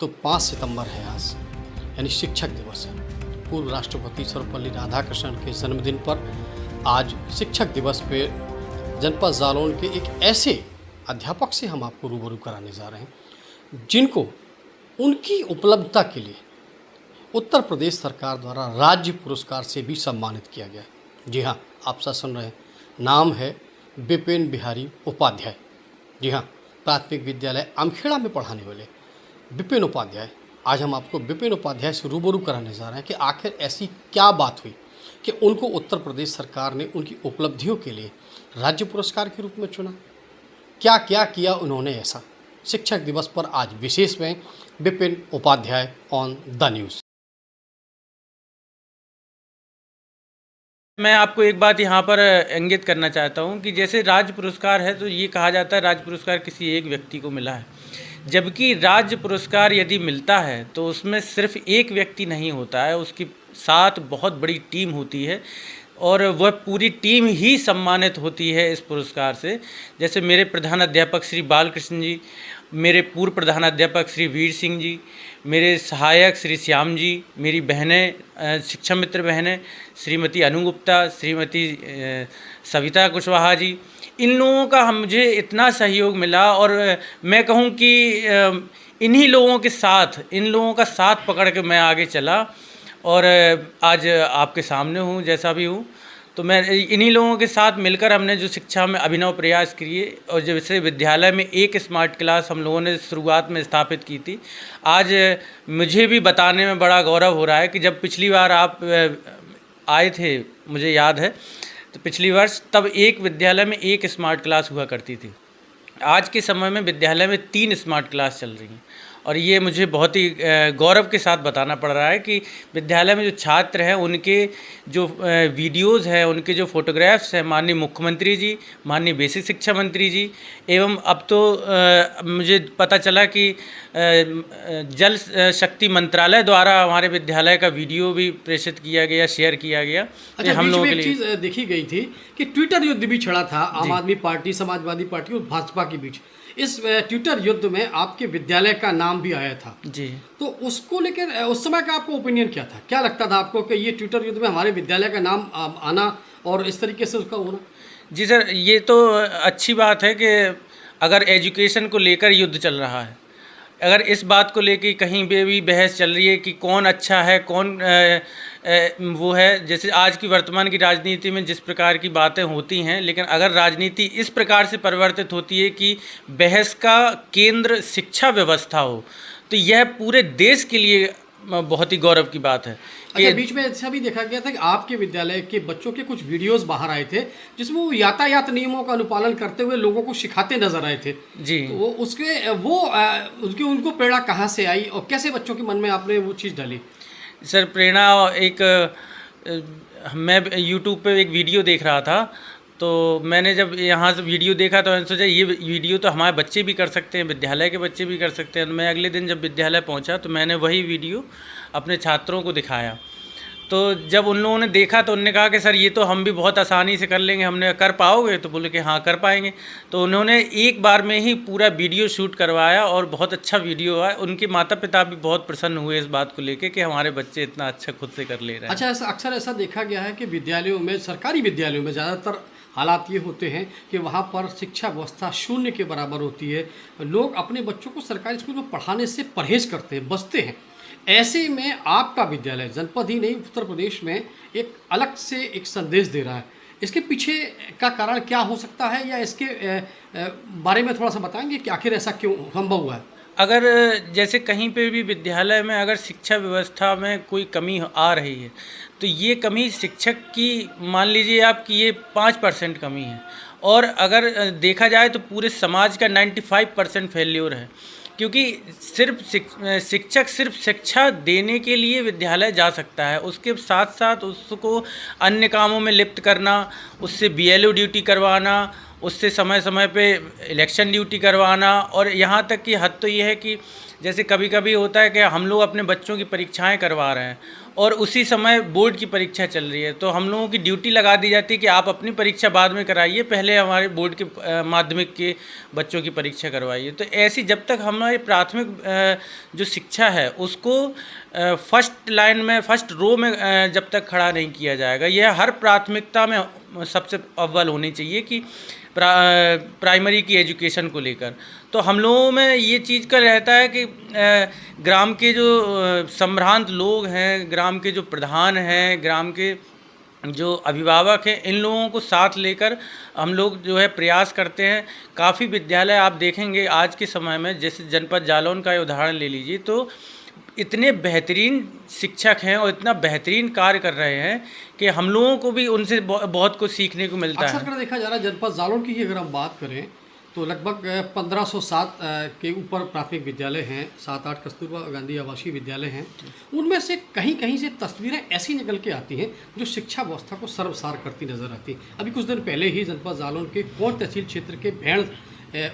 तो 5 सितंबर है आज, यानी शिक्षक दिवस है। पूर्व राष्ट्रपति सर्वपल्ली राधाकृष्णन के जन्मदिन पर आज शिक्षक दिवस पे जनपद जालौन के एक ऐसे अध्यापक से हम आपको रूबरू कराने जा रहे हैं जिनको उनकी उपलब्धता के लिए उत्तर प्रदेश सरकार द्वारा राज्य पुरस्कार से भी सम्मानित किया गया है। जी हाँ, आप सब सुन रहे हैं, नाम है विपिन बिहारी उपाध्याय। जी हाँ, प्राथमिक विद्यालय अमखेड़ा में पढ़ाने वाले विपिन उपाध्याय। आज हम आपको विपिन उपाध्याय से रूबरू कराने जा रहे हैं कि आखिर ऐसी क्या बात हुई कि उनको उत्तर प्रदेश सरकार ने उनकी उपलब्धियों के लिए राज्य पुरस्कार के रूप में चुना। क्या क्या किया उन्होंने ऐसा। शिक्षक दिवस पर आज विशेष में Vipin Upadhyay on the news. मैं आपको एक बात यहाँ पर इंगित करना चाहता हूँ कि जैसे राज्य पुरस्कार है तो ये कहा जाता है राज्य पुरस्कार किसी एक व्यक्ति को मिला है, जबकि राज्य पुरस्कार यदि मिलता है तो उसमें सिर्फ एक व्यक्ति नहीं होता है, उसकी साथ बहुत बड़ी टीम होती है और वह पूरी टीम ही सम्मानित होती है इस पुरस्कार से। जैसे मेरे प्रधान अध्यापक श्री बालकृष्ण जी, मेरे पूर्व प्रधान अध्यापक श्री वीर सिंह जी, मेरे सहायक श्री श्याम जी, मेरी बहनें शिक्षा मित्र बहनें श्रीमती अनु गुप्ता, श्रीमती सविता कुशवाहा जी, इन लोगों का मुझे इतना सहयोग मिला और मैं कहूँ कि इन्हीं लोगों के साथ, इन लोगों का साथ पकड़ के मैं आगे चला और आज आपके सामने हूँ जैसा भी हूँ। तो मैं इन्हीं लोगों के साथ मिलकर हमने जो शिक्षा में अभिनव प्रयास किए और जैसे विद्यालय में एक स्मार्ट क्लास हम लोगों ने शुरुआत में स्थापित की थी। आज मुझे भी बताने में बड़ा गौरव हो रहा है कि जब पिछली बार आप आए थे, मुझे याद है, तो पिछली वर्ष तब एक विद्यालय में एक स्मार्ट क्लास हुआ करती थी। आज के समय में विद्यालय में 3 स्मार्ट क्लास चल रही हैं और ये मुझे बहुत ही गौरव के साथ बताना पड़ रहा है कि विद्यालय में जो छात्र हैं उनके जो वीडियोज़ हैं, उनके जो फोटोग्राफ्स हैं, माननीय मुख्यमंत्री जी, माननीय बेसिक शिक्षा मंत्री जी एवं अब तो मुझे पता चला कि जल शक्ति मंत्रालय द्वारा हमारे विद्यालय का वीडियो भी प्रेषित किया गया, शेयर किया गया। अच्छा, हम लोगों के लिए चीज़ देखी गई थी कि ट्विटर युद्ध भी छिड़ा था आम आदमी पार्टी, समाजवादी पार्टी और भाजपा के बीच। इस ट्विटर युद्ध में आपके विद्यालय का नाम भी आया था जी। तो उसको लेकर उस समय का आपको ओपिनियन क्या था? क्या लगता था आपको कि ये ट्विटर युद्ध में हमारे विद्यालय का नाम आना और इस तरीके से उसका होना? जी सर, ये तो अच्छी बात है कि अगर एजुकेशन को लेकर युद्ध चल रहा है, अगर इस बात को लेकर कहीं पे भी बहस चल रही है कि कौन अच्छा है, कौन वो है, जैसे आज की वर्तमान की राजनीति में जिस प्रकार की बातें होती हैं, लेकिन अगर राजनीति इस प्रकार से परिवर्तित होती है कि बहस का केंद्र शिक्षा व्यवस्था हो, तो यह पूरे देश के लिए बहुत ही गौरव की बात है। अच्छा, बीच में ऐसा भी देखा गया था कि आपके विद्यालय के बच्चों के कुछ वीडियोस बाहर आए थे जिसमें वो यातायात नियमों का अनुपालन करते हुए लोगों को सिखाते नजर आए थे जी। तो उसके उनको प्रेरणा कहाँ से आई और कैसे बच्चों के मन में आपने वो चीज़ डाली? सर, प्रेरणा मैं यूट्यूब पे एक वीडियो देख रहा था, तो मैंने जब यहाँ से वीडियो देखा तो मैंने सोचा ये वीडियो तो हमारे बच्चे भी कर सकते हैं, विद्यालय के बच्चे भी कर सकते हैं। मैं अगले दिन जब विद्यालय पहुँचा तो मैंने वही वीडियो अपने छात्रों को दिखाया। तो जब उन लोगों ने देखा तो उन्होंने कहा कि सर ये तो हम भी बहुत आसानी से कर लेंगे। हमने कर पाओगे? तो बोले कि हाँ कर पाएंगे। तो उन्होंने एक बार में ही पूरा वीडियो शूट करवाया और बहुत अच्छा वीडियो आया। उनके माता पिता भी बहुत प्रसन्न हुए इस बात को लेके कि हमारे बच्चे इतना अच्छा खुद से कर ले रहे हैं। अच्छा, अक्सर ऐसा देखा गया है कि विद्यालयों में, सरकारी विद्यालयों में ज़्यादातर हालात ये होते हैं कि वहाँ पर शिक्षा व्यवस्था शून्य के बराबर होती है। लोग अपने बच्चों को सरकारी स्कूल में पढ़ाने से परहेज करते हैं, बचते हैं। ऐसे में आपका विद्यालय जनपद ही नहीं उत्तर प्रदेश में एक अलग से एक संदेश दे रहा है। इसके पीछे का कारण क्या हो सकता है या इसके बारे में थोड़ा सा बताएंगे कि आखिर ऐसा क्यों संभव हुआ है? अगर जैसे कहीं पे भी विद्यालय में अगर शिक्षा व्यवस्था में कोई कमी आ रही है तो ये कमी शिक्षक की, मान लीजिए आप कि ये 5% कमी है और अगर देखा जाए तो पूरे समाज का 95% फेल्योर है, क्योंकि सिर्फ शिक्षक सिर्फ शिक्षा देने के लिए विद्यालय जा सकता है, उसके साथ साथ उसको अन्य कामों में लिप्त करना, उससे BLO ड्यूटी करवाना, उससे समय समय पे इलेक्शन ड्यूटी करवाना, और यहाँ तक कि हद तो ये है कि जैसे कभी कभी होता है कि हम लोग अपने बच्चों की परीक्षाएं करवा रहे हैं और उसी समय बोर्ड की परीक्षा चल रही है, तो हम लोगों की ड्यूटी लगा दी जाती है कि आप अपनी परीक्षा बाद में कराइए, पहले हमारे बोर्ड के माध्यमिक के बच्चों की परीक्षा करवाइए। तो ऐसी जब तक हमारी प्राथमिक जो शिक्षा है उसको फर्स्ट लाइन में, फर्स्ट रो में जब तक खड़ा नहीं किया जाएगा, यह हर प्राथमिकता में सबसे अव्वल होनी चाहिए कि प्राइमरी की एजुकेशन को लेकर। तो हम लोगों में ये चीज़ का रहता है कि ग्राम के जो संभ्रांत लोग हैं, ग्राम के जो प्रधान हैं, ग्राम के जो अभिभावक हैं, इन लोगों को साथ लेकर हम लोग जो है प्रयास करते हैं। काफ़ी विद्यालय आप देखेंगे आज के समय में, जैसे जनपद जालौन का उदाहरण ले लीजिए, तो इतने बेहतरीन शिक्षक हैं और इतना बेहतरीन कार्य कर रहे हैं कि हम लोगों को भी उनसे बहुत कुछ सीखने को मिलता है। अक्सर देखा जा रहा है जनपद जालौन की अगर हम बात करें तो लगभग 1507 के ऊपर प्राथमिक विद्यालय हैं, 7-8 कस्तूरबा गांधी आवासीय विद्यालय हैं। उनमें से कहीं कहीं से तस्वीरें ऐसी निकल के आती हैं जो शिक्षा व्यवस्था को सर्वसार करती नजर आती। अभी कुछ दिन पहले ही जनपद जालौन के कोंड तहसील क्षेत्र के भेड़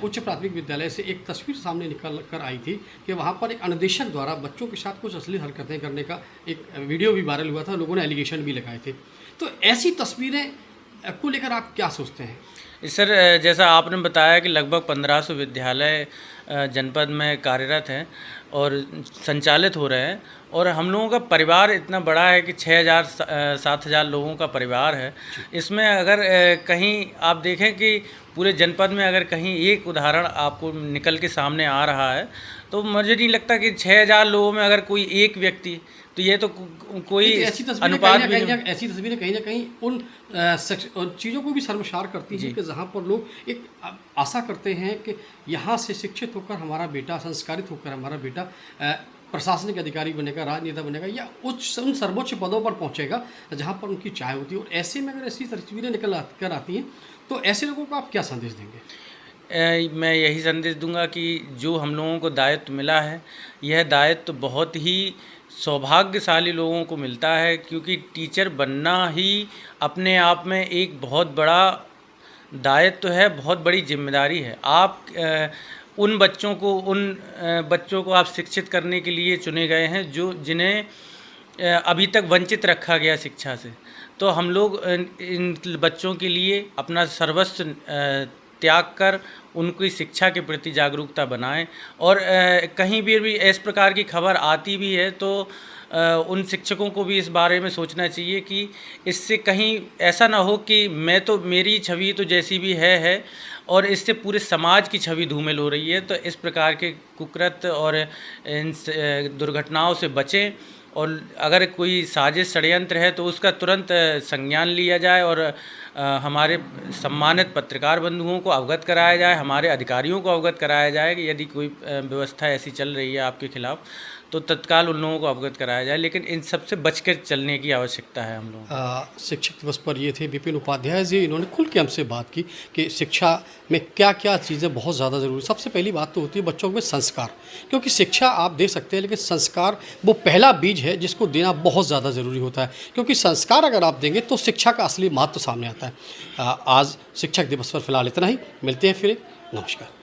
उच्च प्राथमिक विद्यालय से एक तस्वीर सामने निकल कर आई थी कि वहाँ पर एक अनुदेशक द्वारा बच्चों के साथ कुछ अश्लील हरकतें करने का एक वीडियो भी वायरल हुआ था, लोगों ने एलिगेशन भी लगाए थे। तो ऐसी तस्वीरें को लेकर आप क्या सोचते हैं? सर, जैसा आपने बताया कि लगभग 1500 विद्यालय जनपद में कार्यरत हैं और संचालित हो रहे हैं, और हम लोगों का परिवार इतना बड़ा है कि 6000-7000 लोगों का परिवार है। इसमें अगर कहीं आप देखें कि पूरे जनपद में अगर कहीं एक उदाहरण आपको निकल के सामने आ रहा है, तो मुझे नहीं लगता कि 6000 लोगों में अगर कोई एक व्यक्ति, तो ये तो कोई अनुपात भी नहीं। ऐसी तस्वीरें कहीं ना कहीं उन चीज़ों को भी शर्मसार करती हैं कि जहाँ पर लोग एक आशा करते हैं कि यहाँ से शिक्षित होकर हमारा बेटा, संस्कारित होकर हमारा बेटा प्रशासनिक अधिकारी बनेगा, राजनेता बनेगा या उन सर्वोच्च पदों पर पहुँचेगा जहाँ पर उनकी चाह होती है। और ऐसे में अगर ऐसी तस्वीरें निकल कर आती हैं तो ऐसे लोगों को आप क्या संदेश देंगे? मैं यही संदेश दूंगा कि जो हम लोगों को दायित्व मिला है, यह दायित्व बहुत ही सौभाग्यशाली लोगों को मिलता है, क्योंकि टीचर बनना ही अपने आप में एक बहुत बड़ा दायित्व है, बहुत बड़ी जिम्मेदारी है। आप उन बच्चों को आप शिक्षित करने के लिए चुने गए हैं जिन्हें अभी तक वंचित रखा गया शिक्षा से। तो हम लोग इन बच्चों के लिए अपना सर्वस्व त्याग कर उनकी शिक्षा के प्रति जागरूकता बनाएं। और कहीं भी इस प्रकार की खबर आती भी है तो उन शिक्षकों को भी इस बारे में सोचना चाहिए कि इससे कहीं ऐसा ना हो कि मेरी छवि तो जैसी भी है और इससे पूरे समाज की छवि धूमिल हो रही है। तो इस प्रकार के कुकृत्य और इन दुर्घटनाओं से बचें, और अगर कोई साजिश षड्यंत्र है तो उसका तुरंत संज्ञान लिया जाए और हमारे सम्मानित पत्रकार बंधुओं को अवगत कराया जाए, हमारे अधिकारियों को अवगत कराया जाए कि यदि कोई व्यवस्था ऐसी चल रही है आपके खिलाफ तो तत्काल उन लोगों को अवगत कराया जाए। लेकिन इन सबसे बचकर चलने की आवश्यकता है हम लोग। शिक्षक दिवस पर ये थे विपिन उपाध्याय जी, इन्होंने खुल के हमसे बात की कि शिक्षा में क्या क्या चीज़ें बहुत ज़्यादा ज़रूरी। सबसे पहली बात तो होती है बच्चों में संस्कार, क्योंकि शिक्षा आप दे सकते हैं लेकिन संस्कार वो पहला बीज है जिसको देना बहुत ज़्यादा ज़रूरी होता है, क्योंकि संस्कार अगर आप देंगे तो शिक्षा का असली महत्व सामने आता है। आज शिक्षक दिवस पर फिलहाल इतना ही, मिलते हैं फिर। नमस्कार।